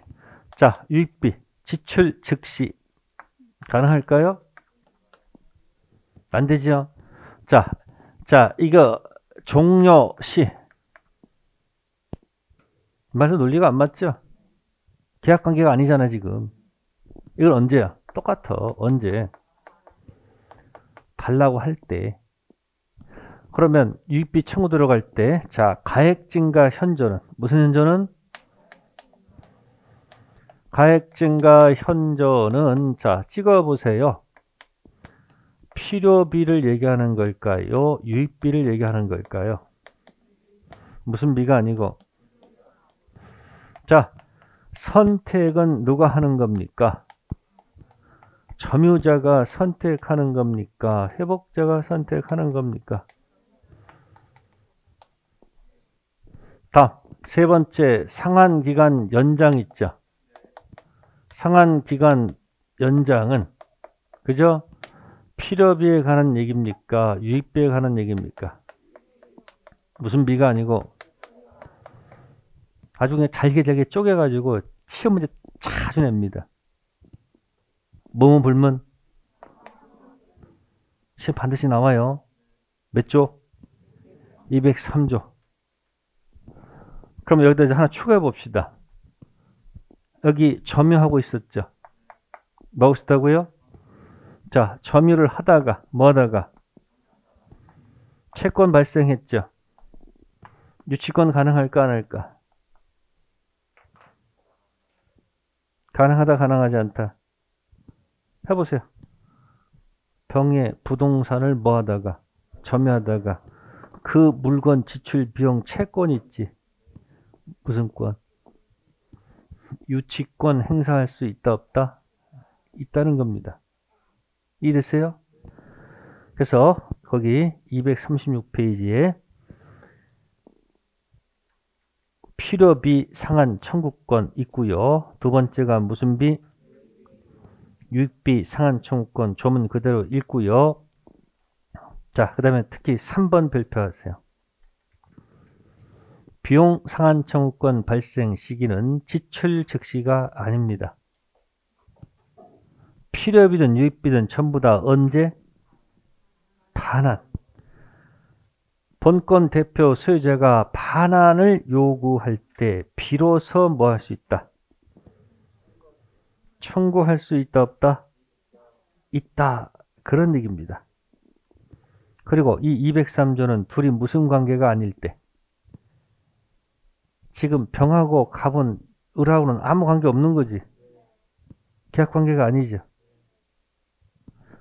자, 유익비 지출 즉시 가능할까요? 안 되죠. 자, 이거 종료시 말도 논리가 안 맞죠? 계약관계가 아니잖아 지금. 이건 언제야? 똑같아. 언제? 달라고 할 때. 그러면 유익비 청구 들어갈 때, 자, 가액 증가 현저는 무슨 현저는? 가액 증가 현저는 자, 찍어 보세요. 필요비를 얘기하는 걸까요? 유익비를 얘기하는 걸까요? 무슨 비가 아니고. 자, 선택은 누가 하는 겁니까? 점유자가 선택하는 겁니까? 회복자가 선택하는 겁니까? 다음, 세 번째, 상환기간 연장 있죠? 상환기간 연장은, 그죠? 필요비에 관한 얘기입니까? 유익비에 관한 얘기입니까? 무슨 비가 아니고, 아주 그냥 잘게 쪼개가지고 시험 문제 자주 냅니다. 뭐뭐 불문? 시험 반드시 나와요. 몇 조? 203조. 그럼 여기다 이제 하나 추가해 봅시다. 여기 점유하고 있었죠. 뭐 하고 있었다고요? 자, 점유를 하다가 뭐 하다가 채권 발생했죠. 유치권 가능할까 안 할까? 가능하다 가능하지 않다. 해보세요. 병에 부동산을 뭐 하다가 점유하다가 그 물건 지출 비용 채권 있지. 무슨 권? 유치권 행사할 수 있다 없다? 있다는 겁니다. 이해됐어요? 그래서 거기 236페이지에 필요비 상한 청구권 있고요. 두 번째가 무슨 비? 유익비 상한 청구권 조문 그대로 읽고요. 자, 그 다음에 특히 3번 발표하세요. 비용 상한 청구권 발생 시기는 지출 즉시가 아닙니다. 필요비든 유익비든 전부 다 언제? 반환. 본권 대표 소유자가 반환을 요구할 때 비로소 뭐 할 수 있다? 청구할 수 있다 없다? 있다. 그런 얘기입니다. 그리고 이 203조는 둘이 무슨 관계가 아닐 때 지금 병하고 갑은 을하고는 아무 관계 없는 거지. 계약 관계가 아니죠.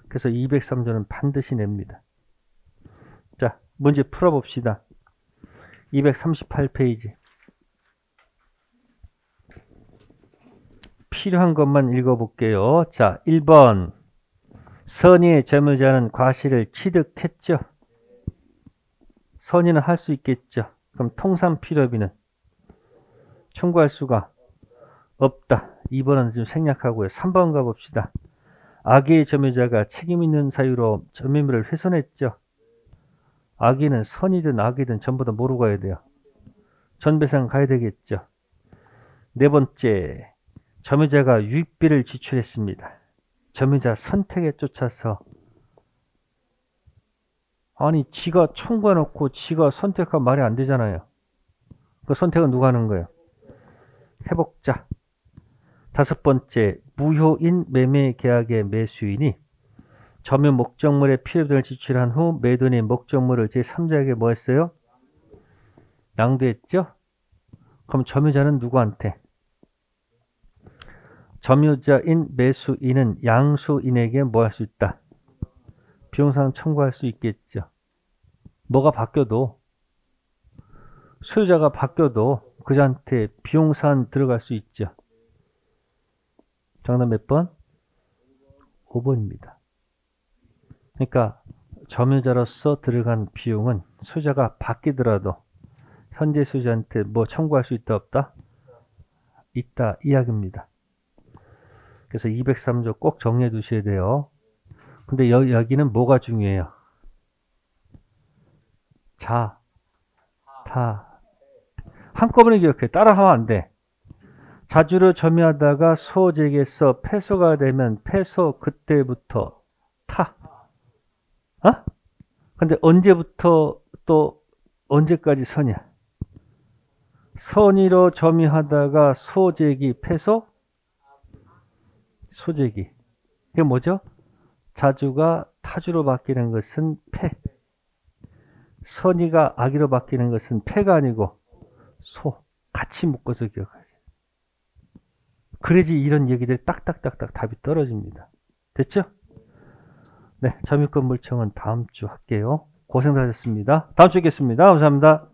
그래서 203조는 반드시 냅니다. 자, 문제 풀어봅시다. 238페이지. 필요한 것만 읽어볼게요. 자, 1번. 선의의 점유자는 과실을 취득했죠. 선의는 할 수 있겠죠. 그럼 통상 필요비는 청구할 수가 없다. 2번은 좀 생략하고요. 3번 가봅시다. 악의의 점유자가 책임 있는 사유로 점유물을 훼손했죠. 악의는 선이든 악의든 전부 다 뭐로 가야 돼요? 전배상 가야 되겠죠. 네 번째, 점유자가 유익비를 지출했습니다. 점유자 선택에 쫓아서 아니 지가 청구해놓고 지가 선택한 말이 안 되잖아요. 그 선택은 누가 하는 거예요? 회복자. 다섯 번째, 무효인 매매 계약의 매수인이 점유 목적물의 필요등을 지출한 후 매도인이 목적물을 제3자에게 뭐 했어요? 양도했죠? 그럼 점유자는 누구한테? 점유자인 매수인은 양수인에게 뭐 할 수 있다? 비용사항 청구할 수 있겠죠. 뭐가 바뀌어도, 소유자가 바뀌어도 그자한테 비용사항 들어갈 수 있죠. 정답 몇 번? 5번입니다. 그러니까 점유자로서 들어간 비용은 소유자가 바뀌더라도 현재 소유자한테 뭐 청구할 수 있다 없다? 있다 이야기입니다. 그래서 203조 꼭 정리해 두셔야 돼요. 근데 여기는 뭐가 중요해요? 자, 다. 한꺼번에 기억해. 따라하면 안 돼. 자주를 점유하다가 소재에서 패소가 되면 패소 그때부터 타. 어? 근데 언제부터 또 언제까지 선이야? 선의로 점유하다가 소재기 패소? 소재기. 이게 뭐죠? 자주가 타주로 바뀌는 것은 패. 선의가 악의로 바뀌는 것은 패가 아니고 소. 같이 묶어서 기억하세요. 그래야지 이런 얘기들이 딱딱딱딱 답이 떨어집니다. 됐죠? 네, 점유권 물청은 다음 주 할게요. 고생들 하셨습니다. 다음 주에 뵙겠습니다. 감사합니다.